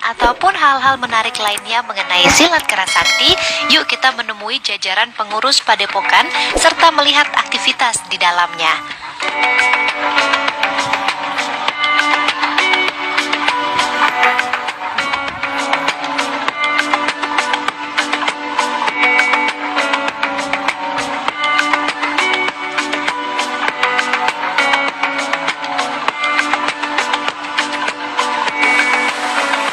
ataupun hal-hal menarik lainnya mengenai silat kerasakti, yuk kita menemui jajaran pengurus Padepokan serta melihat aktivitas di dalamnya.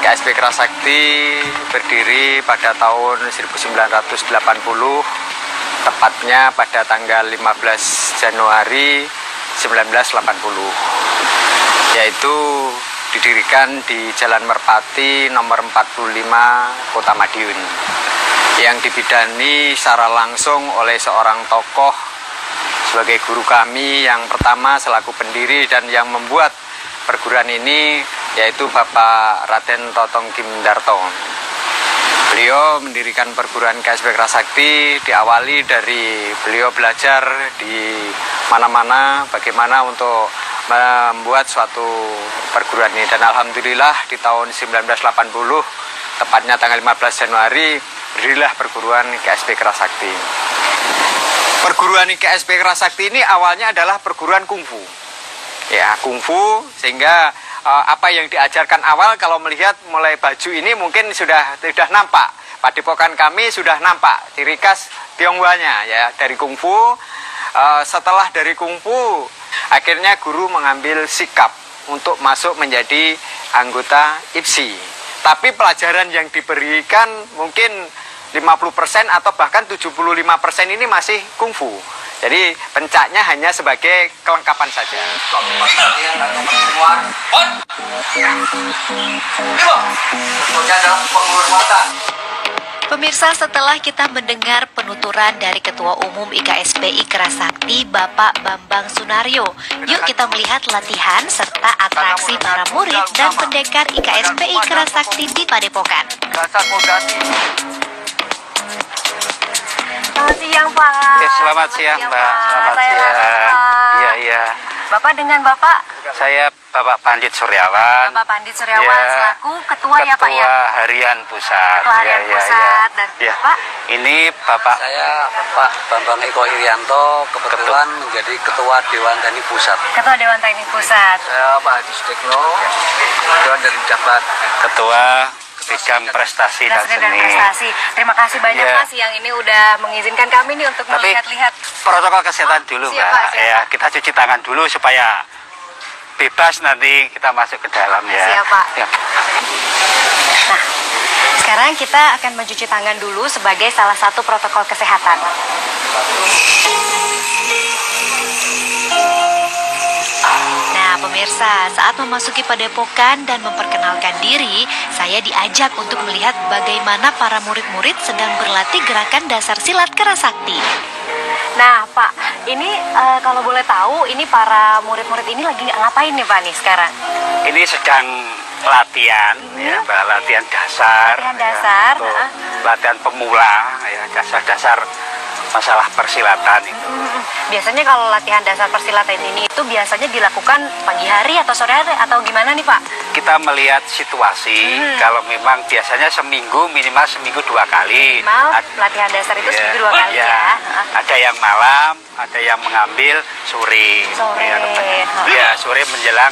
KSP Kerasakti berdiri pada tahun 1980, tepatnya pada tanggal 15 Januari 1980, yaitu didirikan di Jalan Merpati nomor 45 Kota Madiun, yang dibidani secara langsung oleh seorang tokoh sebagai guru kami yang pertama selaku pendiri dan yang membuat perguruan ini, yaitu Bapak Raden Totong Kimdarto. Beliau mendirikan perguruan KSP Kerasakti diawali dari beliau belajar di mana-mana bagaimana untuk membuat suatu perguruan ini, dan alhamdulillah di tahun 1980 tepatnya tanggal 15 Januari berdirilah perguruan KSP Kerasakti. Perguruan KSP Kerasakti ini awalnya adalah perguruan kungfu. Ya, kungfu, sehingga apa yang diajarkan awal kalau melihat mulai baju ini mungkin sudah nampak. Padepokan kami sudah nampak ciri khas Tionghoanya ya dari kungfu. Setelah dari kungfu, akhirnya guru mengambil sikap untuk masuk menjadi anggota IPSI. Tapi pelajaran yang diberikan mungkin 50% atau bahkan 75% ini masih kungfu. Jadi pencaknya hanya sebagai kelengkapan saja. Pemirsa, setelah kita mendengar penuturan dari Ketua Umum IKSPI Kerasakti, Bapak Bambang Sunaryo, yuk kita melihat latihan serta atraksi para murid dan pendekar IKSPI Kerasakti di Padepokan. Selamat siang, Pak. Selamat siang, Mbak. Selamat siang. Iya, iya. Bapak dengan Bapak? Saya Bapak Pandit Suryawan. Bapak Pandit Suryawan selaku ketua ya, Pak ya? Ketua Harian Pusat. Ketua Harian Pusat. Dan Bapak? Ini Bapak. Saya Pak Bambang Eko Irianto, kebetulan menjadi Ketua Dewan Teknik Pusat. Ketua Dewan Teknik Pusat. Saya Pak Hadi Sudekno, Dewan dari Jabat. Ketua Bidang Prestasi dan Seni. Terima kasih banyak Mas yang ini udah mengizinkan kami nih untuk melihat-lihat. Protokol kesehatan dulu, siap, Mbak. Pak, siap, ya, kita cuci tangan dulu supaya bebas nanti kita masuk ke dalam ya. Siap, Pak. Ya. Nah, sekarang kita akan mencuci tangan dulu sebagai salah satu protokol kesehatan. Nah, pemirsa, saat memasuki Padepokan dan memperkenalkan diri, saya diajak untuk melihat bagaimana para murid-murid sedang berlatih gerakan dasar silat kerasakti. Nah, Pak, ini kalau boleh tahu, ini para murid-murid ini lagi ngapain nih, Pak, nih sekarang? Ini sedang latihan, ya, Mbak, latihan dasar. Latihan dasar. Ya, latihan pemula, ya, dasar-dasar masalah persilatan itu. Biasanya kalau latihan dasar persilatan ini itu biasanya dilakukan pagi hari atau sore hari atau gimana nih, Pak? Kita melihat situasi, kalau memang biasanya minimal seminggu 2 kali. Minimal latihan dasar itu seminggu 2 kali ya. Ada yang malam, ada yang mengambil sore. Ya, sore menjelang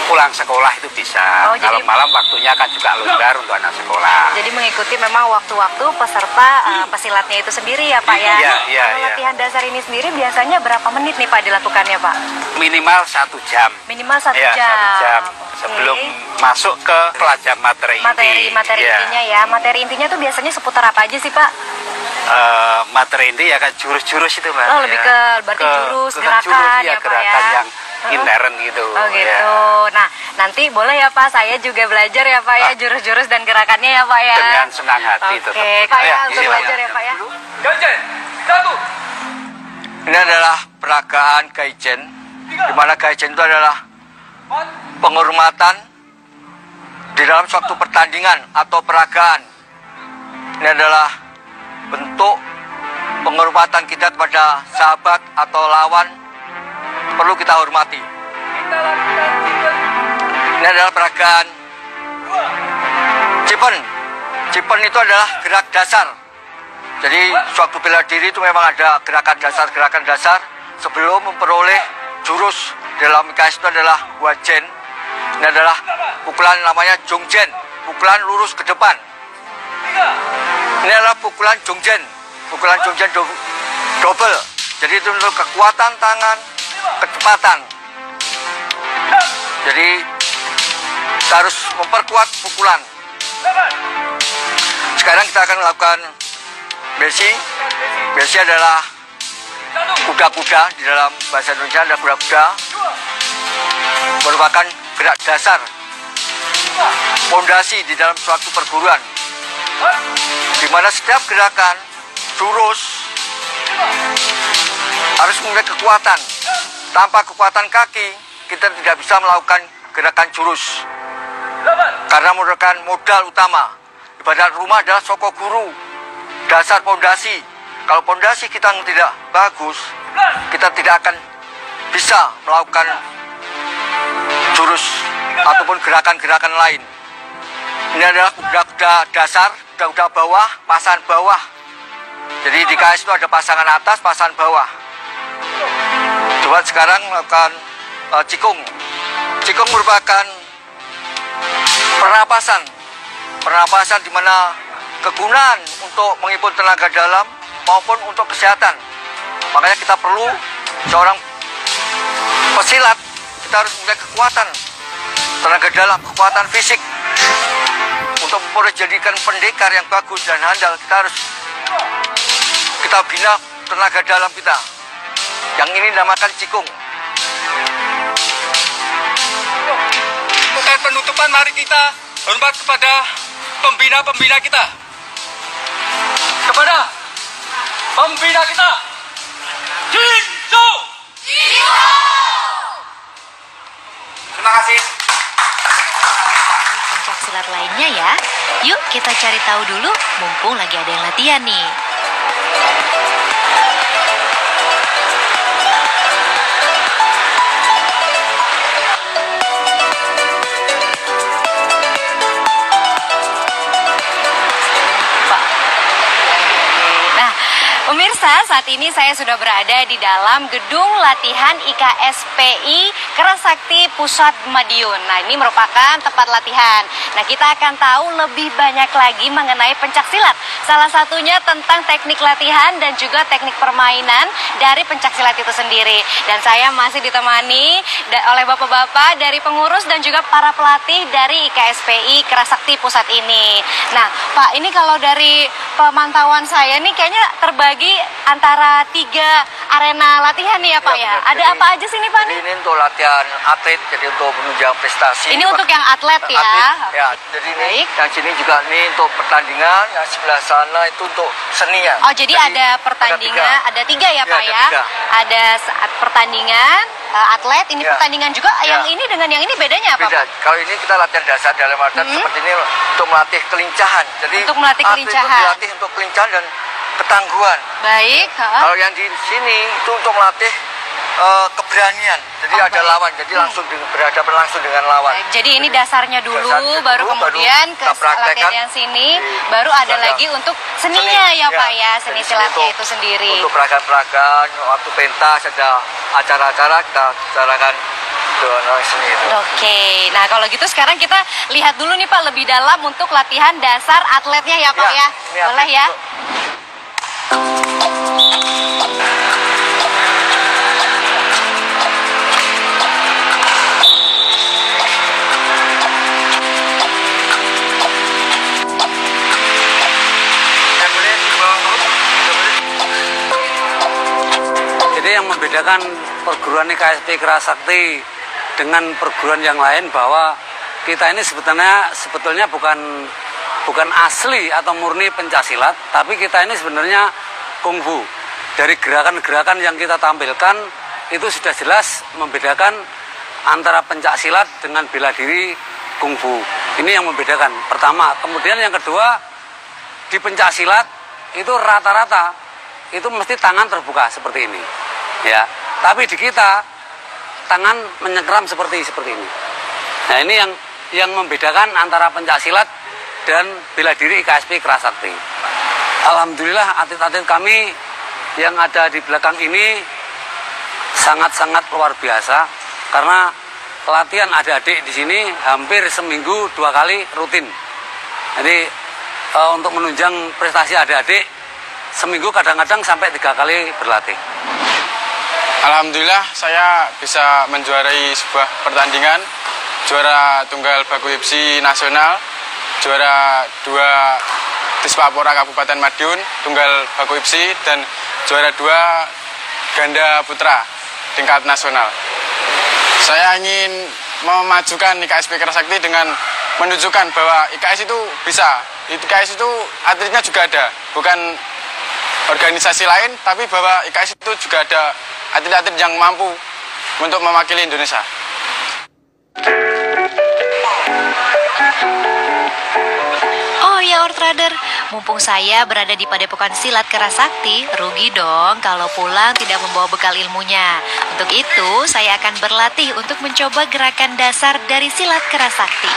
pulang sekolah itu bisa. Kalau malam waktunya kan juga longgar untuk anak sekolah. Jadi mengikuti memang waktu-waktu peserta pesilatnya itu sendiri ya, Pak ya. Kalau latihan dasar ini sendiri biasanya berapa menit nih, Pak, dilakukannya, Pak? Minimal 1 jam. Minimal 1 jam. 1 jam. Sebelum masuk ke pelajaran materi inti. Materi intinya ya. Materi intinya tuh biasanya seputar apa aja sih, Pak? Materi inti ya kan jurus-jurus itu, Mbak. Oh, lebih ke berarti jurus, gerakan ya, Pak gerakan ya. yang intern gitu. Oh gitu. Ya. Nah, nanti boleh ya, Pak, saya juga belajar ya, Pak ya, jurus-jurus dan gerakannya ya, Pak ya. Dengan senang hati tetap. Oke, Pak ya, untuk belajar ya, Pak ya. Ini adalah peragaan Kaizen, di mana Kaizen itu adalah penghormatan di dalam suatu pertandingan atau peragaan. Ini adalah bentuk penghormatan kita kepada sahabat atau lawan, perlu kita hormati. Ini adalah peragaan Cipen. Cipen itu adalah gerak dasar. Jadi suatu bela diri itu memang ada gerakan dasar sebelum memperoleh jurus. Dalam IKS itu adalah wajen. Ini adalah pukulan namanya jongjen, pukulan lurus ke depan. Ini adalah pukulan jongjen double. Jadi itu untuk kekuatan tangan, kecepatan. Jadi kita harus memperkuat pukulan. Sekarang kita akan melakukan besi. Besi adalah kuda-kuda, di dalam bahasa Indonesia ada kuda-kuda, merupakan gerak dasar, fondasi di dalam suatu perguruan, di mana setiap gerakan jurus harus memiliki kekuatan. Tanpa kekuatan kaki kita tidak bisa melakukan gerakan jurus, karena merupakan modal utama. Ibarat rumah adalah soko guru, dasar fondasi. Kalau fondasi kita tidak bagus, kita tidak akan bisa melakukan jurus ataupun gerakan-gerakan lain. Ini adalah kuda-kuda dasar, kuda-kuda bawah, pasangan bawah. Jadi di KS itu ada pasangan atas, pasangan bawah. Coba sekarang melakukan cikung. Cikung merupakan pernapasan di mana kegunaan untuk menghibur tenaga dalam maupun untuk kesehatan. Makanya kita perlu seorang pesilat, kita harus memiliki kekuatan tenaga dalam, kekuatan fisik. Untuk menjadikan pendekar yang bagus dan handal, kita bina tenaga dalam kita. Yang ini dinamakan cikung. Untuk penutupan, mari kita hormat kepada pembina-pembina kita. Kepada pembina kita, Jinjo! Terima kasih. Pencaksilat lainnya ya. Yuk kita cari tahu dulu, mumpung lagi ada yang latihan nih. Pemirsa, saat ini saya sudah berada di dalam gedung latihan IKSPI Kerasakti Pusat Madiun. Nah, ini merupakan tempat latihan. Nah, kita akan tahu lebih banyak lagi mengenai pencaksilat. Salah satunya tentang teknik latihan dan juga teknik permainan dari pencaksilat itu sendiri. Dan saya masih ditemani oleh bapak-bapak dari pengurus dan juga para pelatih dari IKSPI Kerasakti Pusat ini. Nah, Pak, ini kalau dari pemantauan saya nih kayaknya terbagi antara 3 arena latihan nih ya Pak ya. Ada apa aja sih nih Pak? Jadi ini untuk latihan atlet, jadi untuk menunjang prestasi. Ini untuk yang atlet ya? Atlet, ya. Jadi ini yang sini juga ini untuk pertandingan, yang sebelah sana itu untuk seninya. Oh jadi ada pertandingan, ada 3 ya Pak ya? Ada pertandingan, atlet, ini pertandingan juga. Yang ini dengan yang ini bedanya apa? Beda. Kalau ini kita latihan dasar dalam artian seperti ini untuk melatih kelincahan. Jadi untuk melatih kelincahan. Itu dilatih untuk kelincahan dan ketangguhan. Baik. Kalau yang di sini itu untuk melatih keberanian. Jadi ada lawan, jadi langsung berhadapan langsung dengan lawan. Baik, jadi ini dasarnya dulu, baru kemudian ke latihan yang sini, baru ada lagi untuk seninya ya Pak ya, seni silatnya itu sendiri. Untuk peragaan-peragaan, waktu pentas ada acara-acara kita bicarakan seni itu. Oke, nah kalau gitu sekarang kita lihat dulu nih Pak lebih dalam untuk latihan dasar atletnya ya Pak ya. Boleh ya? Jadi yang membedakan perguruan IKSPI Kerasakti dengan perguruan yang lain bahwa kita ini sebetulnya bukan asli atau murni pencaksilat, tapi kita ini sebenarnya kungfu. Dari gerakan-gerakan yang kita tampilkan itu sudah jelas membedakan antara pencaksilat dengan bela diri kungfu. Ini yang membedakan pertama. Kemudian yang kedua, di pencaksilat itu rata-rata itu mesti tangan terbuka seperti ini. Ya, tapi di kita tangan menyengkeram seperti ini. Nah, ini yang membedakan antara pencaksilat dan bela diri IKSP Kerasakti. Alhamdulillah atlet-atlet kami yang ada di belakang ini sangat-sangat luar biasa karena latihan adik-adik di sini hampir seminggu 2 kali rutin. Jadi untuk menunjang prestasi adik-adik seminggu kadang-kadang sampai 3 kali berlatih. Alhamdulillah saya bisa menjuarai sebuah pertandingan, juara tunggal baku IPSI nasional, juara 2 Dispapora Kabupaten Madiun tunggal baku IPSI, dan juara 2 ganda putra tingkat nasional. Saya ingin memajukan IKSP Kerasakti dengan menunjukkan bahwa IKS itu bisa. IKS itu atletnya juga ada, bukan organisasi lain, tapi bahwa IKS itu juga ada atlet-atlet yang mampu untuk mewakili Indonesia. Oh ya Ortrader, mumpung saya berada di Padepokan Silat Kerasakti, rugi dong kalau pulang tidak membawa bekal ilmunya. Untuk itu, saya akan berlatih untuk mencoba gerakan dasar dari Silat Kerasakti.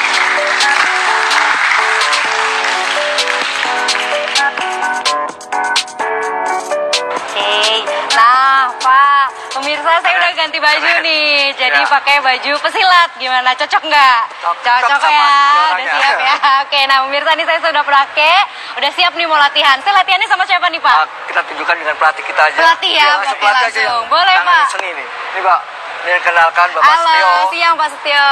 Nah, Pak, pemirsa saya udah ganti baju nih. Jadi pakai baju pesilat. Gimana? Cocok nggak? Cocok ya. Udah siap ya. Oke, nah pemirsa nih saya sudah pakai. Udah siap nih mau latihan. Saya latihannya sama siapa nih, Pak? Kita tunjukkan dengan pelatih kita aja. Pelatih ya, pelatih langsung. Boleh, Pak. Seni nih. Ini, Pak. Ini kenalkan Bapak Halo, Setio. siang Pak Setio.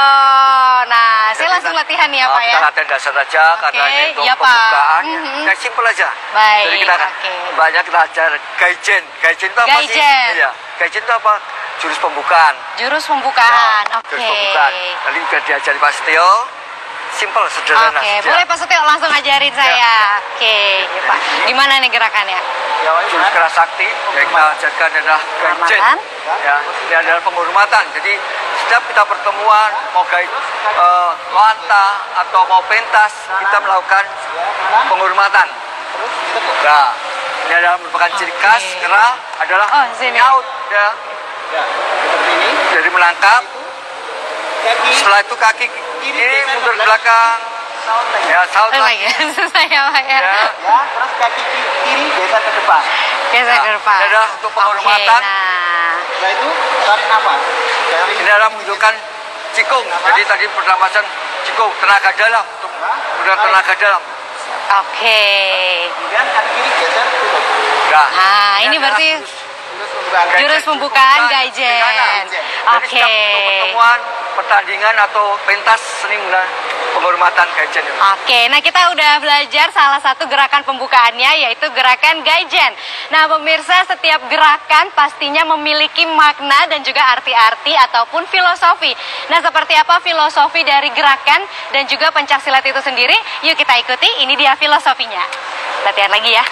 Nah, saya langsung latihan ya, Pak ya. Kita latihan dasar aja karena ini untuk iya, Pak. pembukaan. Yang simpel aja. Baik, Jadi kita akan banyak kita ajar Gaijen. Gaijen itu apa sih? Iya. Gaijen itu apa? Jurus pembukaan. Jurus pembukaan. Nah, Oke. Jurus pembukaan. Nanti juga diajari Pak Setio. Simpel, sederhana. Oke, boleh Pak Setio langsung ajarin saya. Oke, ya, Pak. Gimana nih gerakannya? Jurus Kerasakti yang kita ajarkan adalah Gaijen. Ya, ini adalah penghormatan. Jadi setiap kita pertemuan mau lanta atau mau pentas, kita melakukan penghormatan. Nah, ini adalah merupakan ciri khas kera adalah nyaut ya. Jadi melangkap. Setelah itu kaki ini mundur ke belakang. Ya, saut lagi. Saya Pak ya. Terus kaki kiri geser ke depan. Geser ke depan. Ini adalah untuk penghormatan. Nah itu tarik nafas. Ini adalah menunjukkan cikung. Jadi tadi pernapasan cikung, tenaga dalam. Untuk tenaga dalam. Oke. Kemudian kaki kiri geser tutup. Nah, ini berarti jurus pembukaan Gaijen. Oke. Untuk pertemuan, pertandingan atau pentas seni penghormatan Gaijen. Oke, nah kita udah belajar salah satu gerakan pembukaannya yaitu gerakan Gaijen. Nah pemirsa, setiap gerakan pastinya memiliki makna dan juga arti-arti ataupun filosofi. Nah seperti apa filosofi dari gerakan dan juga pencaksilat itu sendiri? Yuk kita ikuti, ini dia filosofinya. Latihan lagi ya.